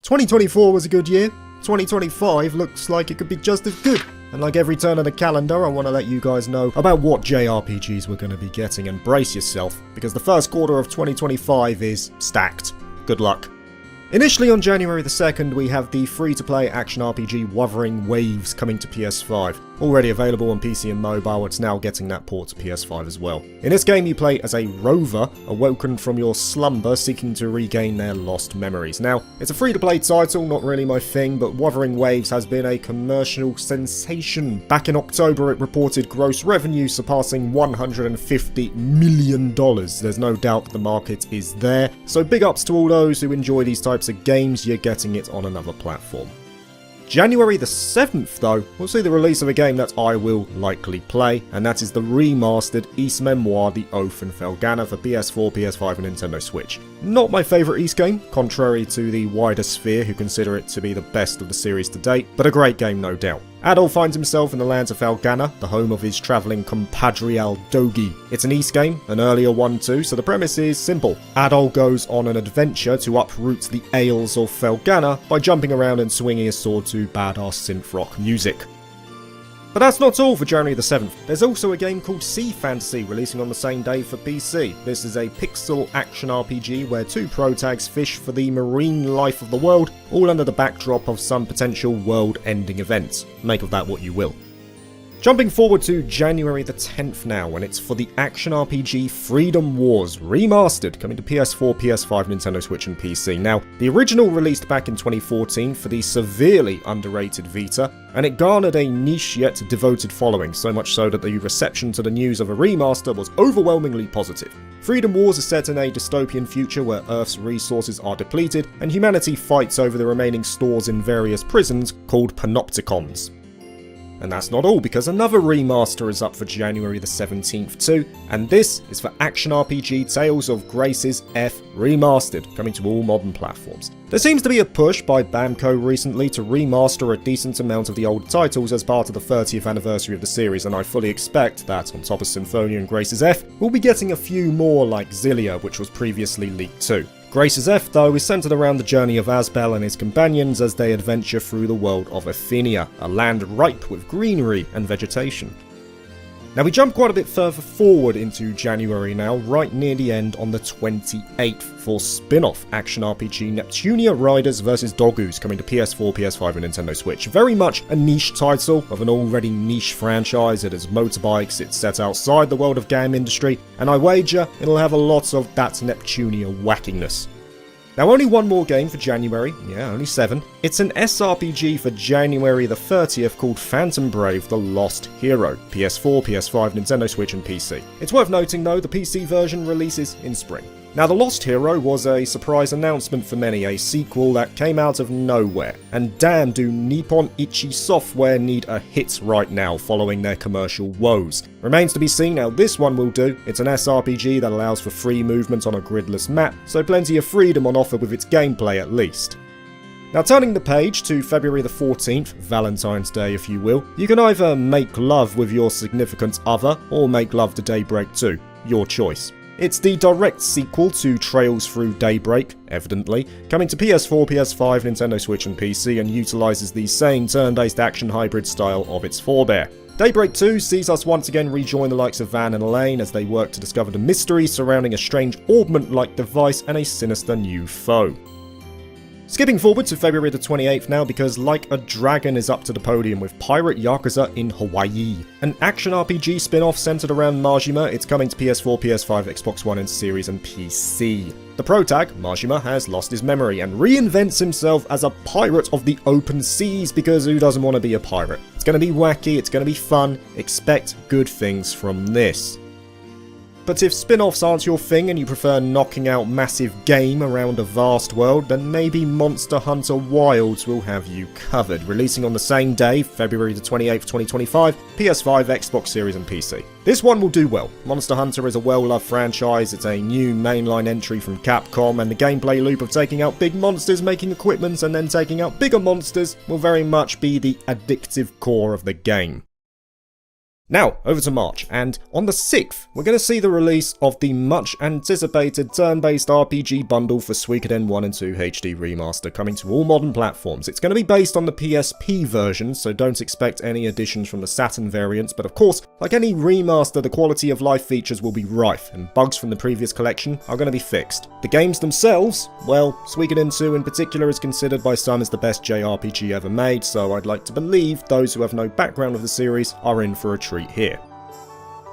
2024 was a good year. 2025 looks like it could be just as good. And like every turn of the calendar, I want to let you guys know about what JRPGs we're going to be getting, and brace yourself, because the first quarter of 2025 is stacked. Good luck. Initially on January the 2nd, we have the free-to-play action RPG Wuthering Waves coming to PS5. Already available on PC and mobile, it's now getting that port to PS5 as well. In this game you play as a rover, awoken from your slumber seeking to regain their lost memories. Now, it's a free-to-play title, not really my thing, but Wuthering Waves has been a commercial sensation. Back in October it reported gross revenue surpassing $150 million. There's no doubt that the market is there, so big ups to all those who enjoy these types of games. You're getting it on another platform. January the 7th though, we'll see the release of a game that I will likely play, and that is the remastered Ys Memoire The Oath and Felghana for PS4, PS5 and Nintendo Switch. Not my favourite Ys game, contrary to the wider sphere who consider it to be the best of the series to date, but a great game no doubt. Adol finds himself in the lands of Felghana, the home of his travelling compadre Aldogi. It's an Ys game, an earlier one too, so the premise is simple. Adol goes on an adventure to uproot the Ales of Felghana by jumping around and swinging his sword to badass synth rock music. But that's not all for January the 7th. There's also a game called Sea Fantasy releasing on the same day for PC. This is a pixel action RPG where two protags fish for the marine life of the world, all under the backdrop of some potential world-ending events. Make of that what you will. Jumping forward to January the 10th now, and it's for the action RPG Freedom Wars Remastered, coming to PS4, PS5, Nintendo Switch and PC. Now, the original released back in 2014 for the severely underrated Vita, and it garnered a niche yet devoted following, so much so that the reception to the news of a remaster was overwhelmingly positive. Freedom Wars is set in a dystopian future where Earth's resources are depleted, and humanity fights over the remaining stores in various prisons called panopticons. And that's not all, because another remaster is up for January the 17th too, and this is for Action RPG Tales of Graces F Remastered, coming to all modern platforms. There seems to be a push by Bamco recently to remaster a decent amount of the old titles as part of the 30th anniversary of the series, and I fully expect that, on top of Symphonia and Graces F, we'll be getting a few more like Xillia, which was previously leaked too. Graces F, though, is centered around the journey of Asbel and his companions as they adventure through the world of Athenia, a land ripe with greenery and vegetation. Now we jump quite a bit further forward into January now, right near the end on the 28th for spin-off action RPG Neptunia Riders vs Dogus, coming to PS4, PS5 and Nintendo Switch. Very much a niche title of an already niche franchise. It is motorbikes, it's set outside the world of game industry, and I wager it'll have a lot of that Neptunia wackiness. Now only one more game for January, yeah, only 7. It's an SRPG for January the 30th called Phantom Brave: The Lost Hero, PS4, PS5, Nintendo Switch and PC. It's worth noting though, the PC version releases in spring. Now The Lost Hero was a surprise announcement for many, a sequel that came out of nowhere, and damn do Nippon Ichi Software need a hit right now following their commercial woes. Remains to be seen how this one will do. It's an SRPG that allows for free movement on a gridless map, so plenty of freedom on offer with its gameplay at least. Now turning the page to February the 14th, Valentine's Day if you will, you can either make love with your significant other, or make love to Daybreak II, your choice. It's the direct sequel to Trails Through Daybreak, evidently, coming to PS4, PS5, Nintendo Switch and PC, and utilises the same turn-based action hybrid style of its forebear. Daybreak 2 sees us once again rejoin the likes of Van and Elaine as they work to discover the mystery surrounding a strange augment-like device and a sinister new foe. Skipping forward to February the 28th now, because Like a Dragon is up to the podium with Pirate Yakuza in Hawaii. An action RPG spin-off centered around Majima, it's coming to PS4, PS5, Xbox One and Series and PC. The protag, Majima, has lost his memory and reinvents himself as a pirate of the open seas, because who doesn't want to be a pirate? It's going to be wacky, it's going to be fun, expect good things from this. But if spin-offs aren't your thing and you prefer knocking out massive game around a vast world, then maybe Monster Hunter Wilds will have you covered, releasing on the same day, February the 28th, 2025, PS5, Xbox Series and PC. This one will do well. Monster Hunter is a well-loved franchise, it's a new mainline entry from Capcom, and the gameplay loop of taking out big monsters, making equipment, and then taking out bigger monsters will very much be the addictive core of the game. Now, over to March, and on the 6th, we're going to see the release of the much-anticipated turn-based RPG bundle for Suikoden 1 and 2 HD Remaster, coming to all modern platforms. It's going to be based on the PSP version, so don't expect any additions from the Saturn variants, but of course, like any remaster, the quality of life features will be rife, and bugs from the previous collection are going to be fixed. The games themselves, well, Suikoden 2 in particular is considered by some as the best JRPG ever made, so I'd like to believe those who have no background with the series are in for a treat here.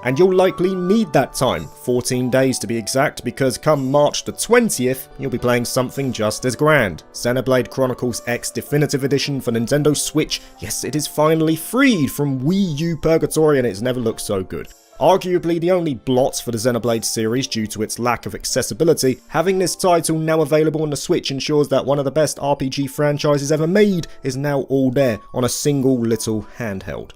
And you'll likely need that time, 14 days to be exact, because come March the 20th, you'll be playing something just as grand. Xenoblade Chronicles X Definitive Edition for Nintendo Switch. Yes, it is finally freed from Wii U purgatory and it's never looked so good. Arguably the only blot for the Xenoblade series due to its lack of accessibility, having this title now available on the Switch ensures that one of the best RPG franchises ever made is now all there on a single little handheld.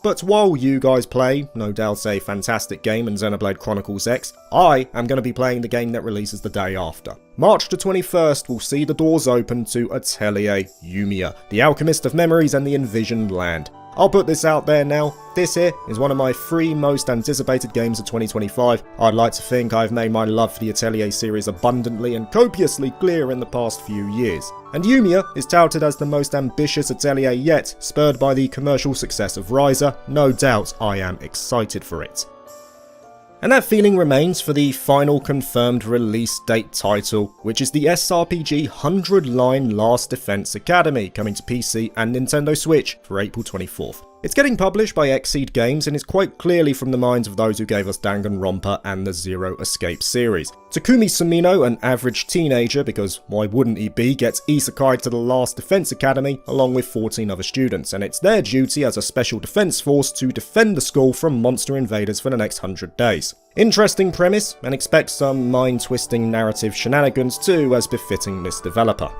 But while you guys play, no doubt a fantastic game in Xenoblade Chronicles X, I am going to be playing the game that releases the day after. March the 21st will see the doors open to Atelier Yumia, the Alchemist of Memories and the Envisioned Land. I'll put this out there now, this here is one of my 3 most anticipated games of 2025. I'd like to think I've made my love for the Atelier series abundantly and copiously clear in the past few years. And Yumia is touted as the most ambitious Atelier yet, spurred by the commercial success of Riser. No doubt I am excited for it. And that feeling remains for the final confirmed release date title, which is the SRPG 100-line Last Defense Academy, coming to PC and Nintendo Switch for April 24th. It's getting published by Xseed Games and is quite clearly from the minds of those who gave us Danganronpa and the Zero Escape series. Takumi Sumino, an average teenager, because why wouldn't he be, gets isekai'd to the Last Defense Academy along with 14 other students, and it's their duty as a special defense force to defend the school from monster invaders for the next 100 days. Interesting premise, and expect some mind-twisting narrative shenanigans too, as befitting this developer.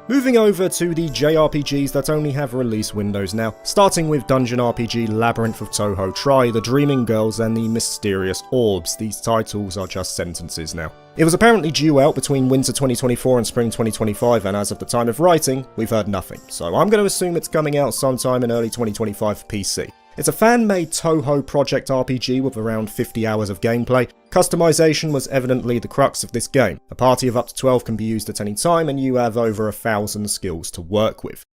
Moving over to the JRPGs that only have release windows now, starting with Dungeon RPG Labyrinth of Touhou Tri, The Dreaming Girls and the Mysterious Orbs. These titles are just sentences now. It was apparently due out between winter 2024 and spring 2025, and as of the time of writing, we've heard nothing, so I'm going to assume it's coming out sometime in early 2025 for PC. It's a fan-made Touhou project RPG with around 50 hours of gameplay. Customization was evidently the crux of this game. A party of up to 12 can be used at any time, and you have over 1,000 skills to work with.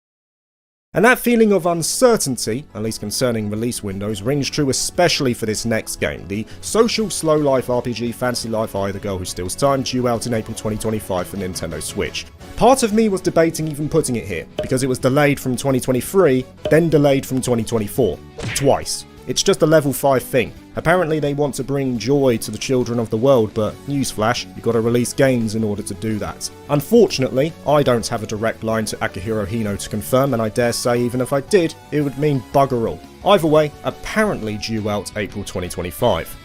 And that feeling of uncertainty, at least concerning release windows, rings true especially for this next game, the social slow life RPG Fantasy Life I, The Girl Who Steals Time, due out in April 2025 for Nintendo Switch. Part of me was debating even putting it here, because it was delayed from 2023, then delayed from 2024. Twice. It's just a level 5 thing. Apparently they want to bring joy to the children of the world, but newsflash, you've got to release games in order to do that. Unfortunately, I don't have a direct line to Akihiro Hino to confirm, and I dare say even if I did, it would mean bugger all. Either way, apparently due out April 2025.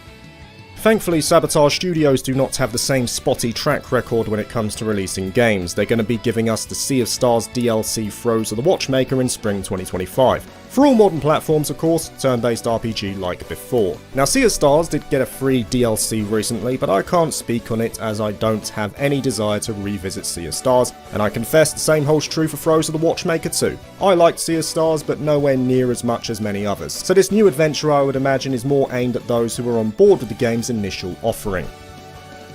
Thankfully, Sabotage Studios do not have the same spotty track record when it comes to releasing games. They're going to be giving us the Sea of Stars DLC Throes of the Watchmaker in spring 2025. For all modern platforms, of course, turn-based RPG like before. Now, Sea of Stars did get a free DLC recently, but I can't speak on it as I don't have any desire to revisit Sea of Stars, and I confess the same holds true for Throes of the Watchmaker too. I liked Sea of Stars, but nowhere near as much as many others, so this new adventure I would imagine is more aimed at those who are on board with the game's initial offering.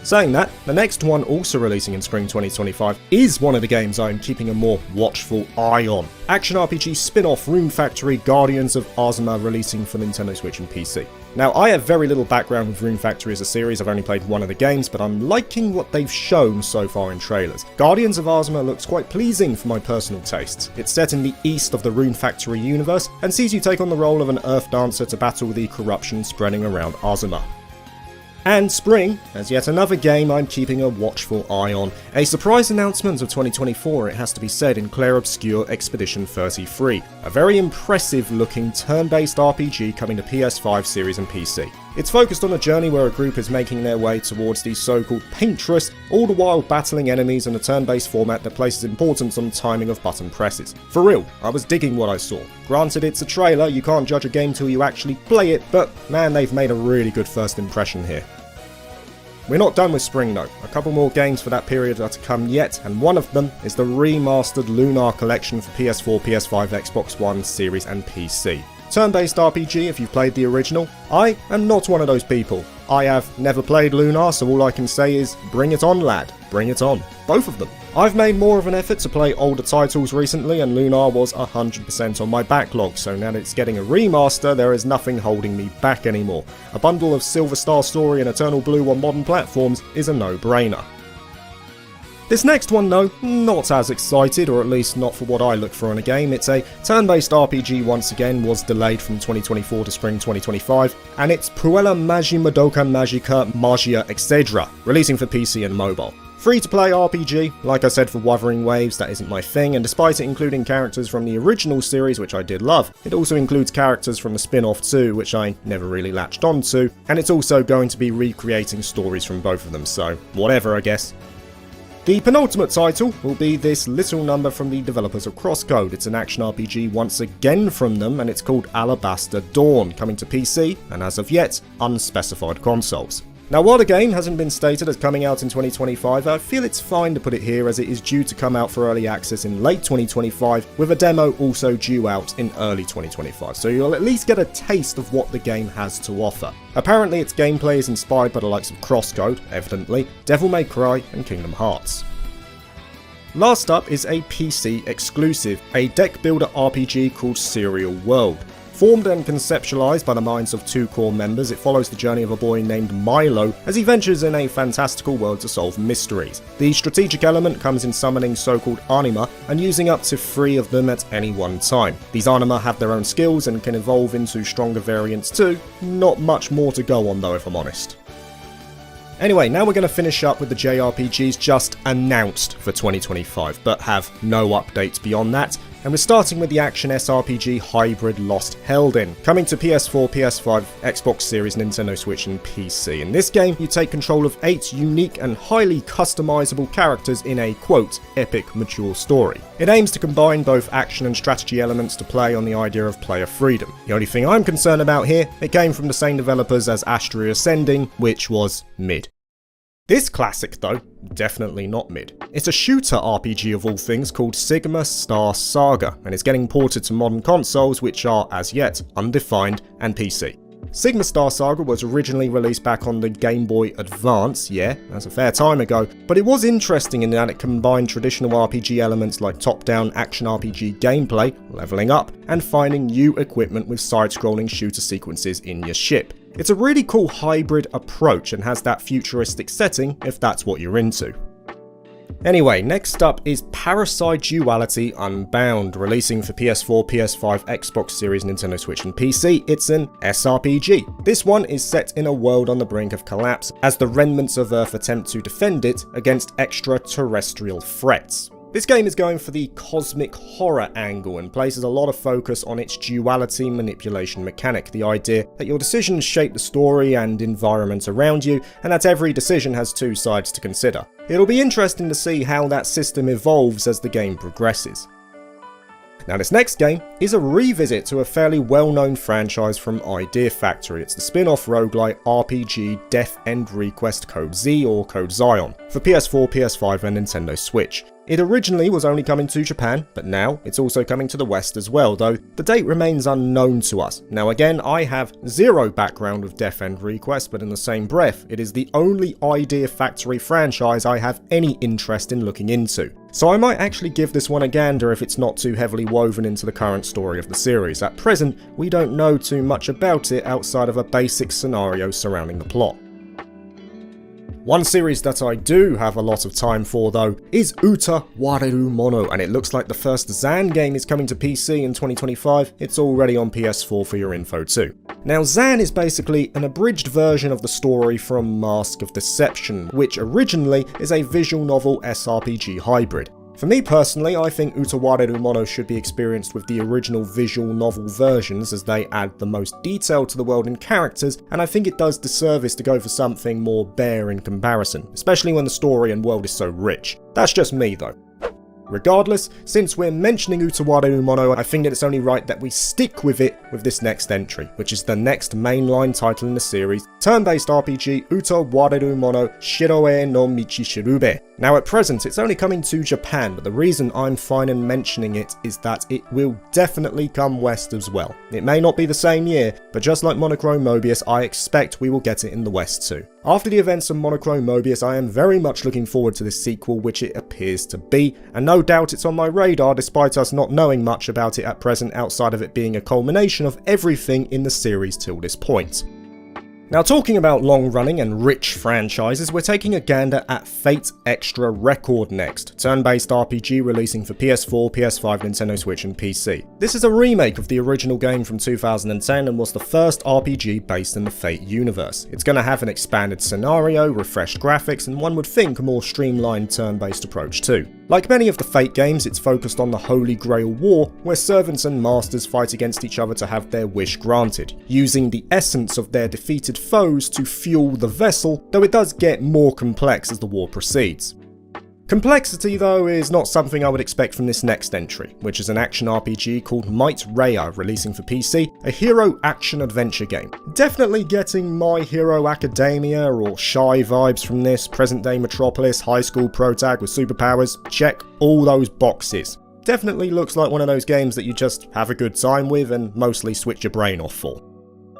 Saying that, the next one also releasing in spring 2025 is one of the games I'm keeping a more watchful eye on. Action RPG spin-off Rune Factory Guardians of Azuma releasing for Nintendo Switch and PC. Now, I have very little background with Rune Factory as a series, I've only played one of the games, but I'm liking what they've shown so far in trailers. Guardians of Azuma looks quite pleasing for my personal tastes. It's set in the east of the Rune Factory universe, and sees you take on the role of an Earth Dancer to battle the corruption spreading around Azuma. And spring, as yet another game I'm keeping a watchful eye on. A surprise announcement of 2024, it has to be said, in Clair Obscur Expedition 33. A very impressive looking turn-based RPG coming to PS5 series and PC. It's focused on a journey where a group is making their way towards the so-called Paintress, all the while battling enemies in a turn-based format that places importance on timing of button presses. For real, I was digging what I saw. Granted, it's a trailer, you can't judge a game till you actually play it, but man, they've made a really good first impression here. We're not done with spring though. A couple more games for that period are to come yet, and one of them is the remastered Lunar collection for PS4, PS5, Xbox One, Series and PC. Turn-based RPG if you've played the original. I am not one of those people. I have never played Lunar, so all I can say is, bring it on, lad. Bring it on. Both of them. I've made more of an effort to play older titles recently, and Lunar was 100% on my backlog, so now that it's getting a remaster, there is nothing holding me back anymore. A bundle of Silver Star Story and Eternal Blue on modern platforms is a no-brainer. This next one though, not as excited, or at least not for what I look for in a game. It's a turn-based RPG once again, was delayed from 2024 to spring 2025, and it's Puella Magi Madoka Magica Magia Etc., releasing for PC and mobile. Free-to-play RPG, like I said for Wuthering Waves, that isn't my thing, and despite it including characters from the original series, which I did love, it also includes characters from the spin-off too, which I never really latched onto, and it's also going to be recreating stories from both of them, so whatever I guess. The penultimate title will be this little number from the developers of Crosscode. It's an action RPG once again from them, and it's called Alabaster Dawn, coming to PC, and as of yet, unspecified consoles. Now, while the game hasn't been stated as coming out in 2025, I feel it's fine to put it here as it is due to come out for early access in late 2025, with a demo also due out in early 2025, so you'll at least get a taste of what the game has to offer. Apparently its gameplay is inspired by the likes of Crosscode, evidently, Devil May Cry and Kingdom Hearts. Last up is a PC exclusive, a deck builder RPG called Serial World. Formed and conceptualized by the minds of two core members, it follows the journey of a boy named Milo as he ventures in a fantastical world to solve mysteries. The strategic element comes in summoning so-called anima and using up to 3 of them at any one time. These anima have their own skills and can evolve into stronger variants too. Not much more to go on though, if I'm honest. Anyway, now we're going to finish up with the JRPGs just announced for 2025, but have no updates beyond that. And we're starting with the action SRPG hybrid Lost Helden, coming to PS4, PS5, Xbox Series, Nintendo Switch and PC. In this game, you take control of 8 unique and highly customizable characters in a, quote, epic mature story. It aims to combine both action and strategy elements to play on the idea of player freedom. The only thing I'm concerned about here, it came from the same developers as Astria Ascending, which was mid. This classic though, definitely not mid. It's a shooter RPG of all things called Sigma Star Saga, and it's getting ported to modern consoles which are, as yet, undefined, and PC. Sigma Star Saga was originally released back on the Game Boy Advance, yeah, that's a fair time ago, but it was interesting in that it combined traditional RPG elements like top-down action RPG gameplay, leveling up, and finding new equipment with side-scrolling shooter sequences in your ship. It's a really cool hybrid approach and has that futuristic setting if that's what you're into. Anyway, next up is Paraside Duality Unbound, releasing for PS4, PS5, Xbox Series, Nintendo Switch and PC. It's an SRPG. This one is set in a world on the brink of collapse as the remnants of Earth attempt to defend it against extraterrestrial threats. This game is going for the cosmic horror angle and places a lot of focus on its duality manipulation mechanic, the idea that your decisions shape the story and environment around you, and that every decision has 2 sides to consider. It'll be interesting to see how that system evolves as the game progresses. Now this next game is a revisit to a fairly well-known franchise from Idea Factory. It's the spin-off roguelite RPG Death End Request Code Z or Code Zion for PS4, PS5 and Nintendo Switch. It originally was only coming to Japan, but now it's also coming to the West as well, though the date remains unknown to us. Now again, I have zero background with Death End Request, but in the same breath, it is the only Idea Factory franchise I have any interest in looking into. So I might actually give this one a gander if it's not too heavily woven into the current story of the series. At present, we don't know too much about it outside of a basic scenario surrounding the plot. One series that I do have a lot of time for though is Utawarerumono, and it looks like the first Zan game is coming to PC in 2025. It's already on PS4 for your info too. Now Zan is basically an abridged version of the story from Mask of Deception, which originally is a visual novel SRPG hybrid. For me personally, I think Utawarerumono should be experienced with the original visual novel versions as they add the most detail to the world and characters, and I think it does disservice to go for something more bare in comparison, especially when the story and world is so rich. That's just me though. Regardless, since we're mentioning Utawarerumono, I think that it's only right that we stick with it with this next entry, which is the next mainline title in the series, turn-based RPG Utawarerumono Shiroe no Michishirube. Now at present, it's only coming to Japan, but the reason I'm fine in mentioning it is that it will definitely come west as well. It may not be the same year, but just like Monochrome Mobius, I expect we will get it in the west too. After the events of Monochrome Mobius, I am very much looking forward to this sequel, which it appears to be, and no doubt it's on my radar despite us not knowing much about it at present outside of it being a culmination of everything in the series till this point. Now talking about long-running and rich franchises, we're taking a gander at Fate Extra Record next, turn-based RPG releasing for PS4, PS5, Nintendo Switch and PC. This is a remake of the original game from 2010 and was the first RPG based in the Fate universe. It's going to have an expanded scenario, refreshed graphics, and one would think a more streamlined turn-based approach too. Like many of the Fate games, it's focused on the Holy Grail War, where servants and masters fight against each other to have their wish granted, using the essence of their defeated foes to fuel the vessel, though it does get more complex as the war proceeds. Complexity, though, is not something I would expect from this next entry, which is an action RPG called Might Raya, releasing for PC, a hero action-adventure game. Definitely getting My Hero Academia or Shy vibes from this, present-day Metropolis, high school protag with superpowers, check all those boxes. Definitely looks like one of those games that you just have a good time with and mostly switch your brain off for.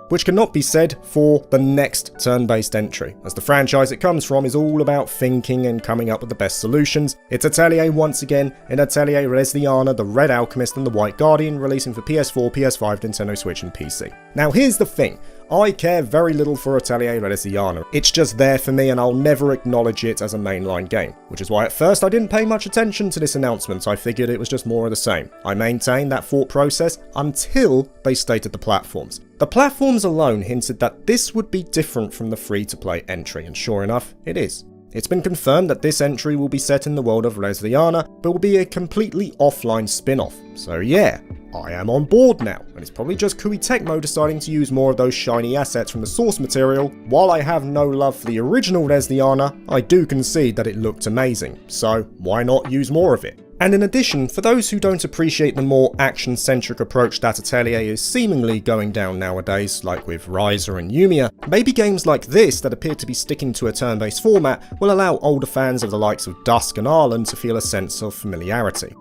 Which cannot be said for the next turn-based entry, as the franchise it comes from is all about thinking and coming up with the best solutions. It's Atelier once again, in Atelier Resliana, the Red Alchemist and the White Guardian, releasing for PS4, PS5, Nintendo Switch and PC. Now here's the thing, I care very little for Atelier Resliana. It's just there for me and I'll never acknowledge it as a mainline game, which is why at first I didn't pay much attention to this announcement. I figured it was just more of the same. I maintained that thought process until they stated the platforms. The platforms alone hinted that this would be different from the free-to-play entry, and sure enough, it is. It's been confirmed that this entry will be set in the world of Resliana, but will be a completely offline spin-off. So yeah, I am on board now, and it's probably just Koei Tecmo deciding to use more of those shiny assets from the source material. While I have no love for the original Resliana, I do concede that it looked amazing, so why not use more of it? And in addition, for those who don't appreciate the more action-centric approach that Atelier is seemingly going down nowadays, like with Ryza and Yumia, maybe games like this that appear to be sticking to a turn-based format will allow older fans of the likes of Dusk and Arlen to feel a sense of familiarity.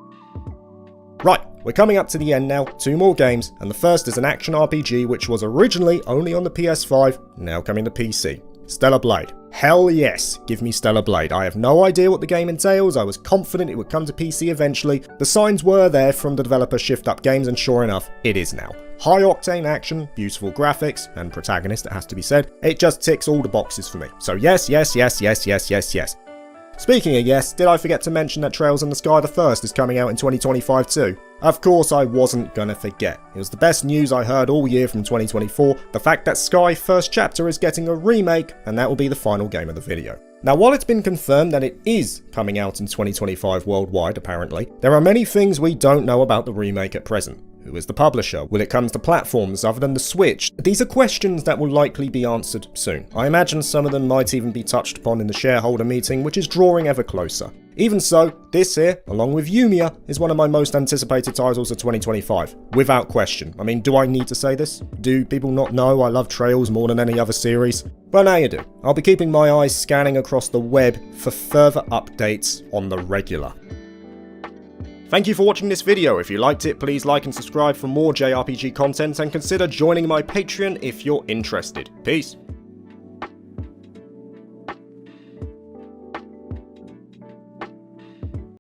Right, we're coming up to the end now, 2 more games, and the first is an action RPG which was originally only on the PS5, now coming to PC. Stellar Blade. Hell yes, give me Stellar Blade. I have no idea what the game entails, I was confident it would come to PC eventually. The signs were there from the developer Shift Up Games, and sure enough, it is now. High octane action, beautiful graphics, and protagonist, it has to be said. It just ticks all the boxes for me. So yes, yes, yes, yes, yes, yes, yes. Speaking of yes, did I forget to mention that Trails in the Sky the First is coming out in 2025 too? Of course I wasn't gonna forget. It was the best news I heard all year from 2024, the fact that Sky First Chapter is getting a remake, and that will be the final game of the video. Now while it's been confirmed that it is coming out in 2025 worldwide apparently, there are many things we don't know about the remake at present. Who is the publisher? Will it come to platforms other than the Switch? These are questions that will likely be answered soon. I imagine some of them might even be touched upon in the shareholder meeting, which is drawing ever closer. Even so, this here, along with Yumia, is one of my most anticipated titles of 2025. Without question. I mean, do I need to say this? Do people not know I love Trails more than any other series? Well, now you do. I'll be keeping my eyes scanning across the web for further updates on the regular. Thank you for watching this video. If you liked it, please like and subscribe for more JRPG content and consider joining my Patreon if you're interested. Peace.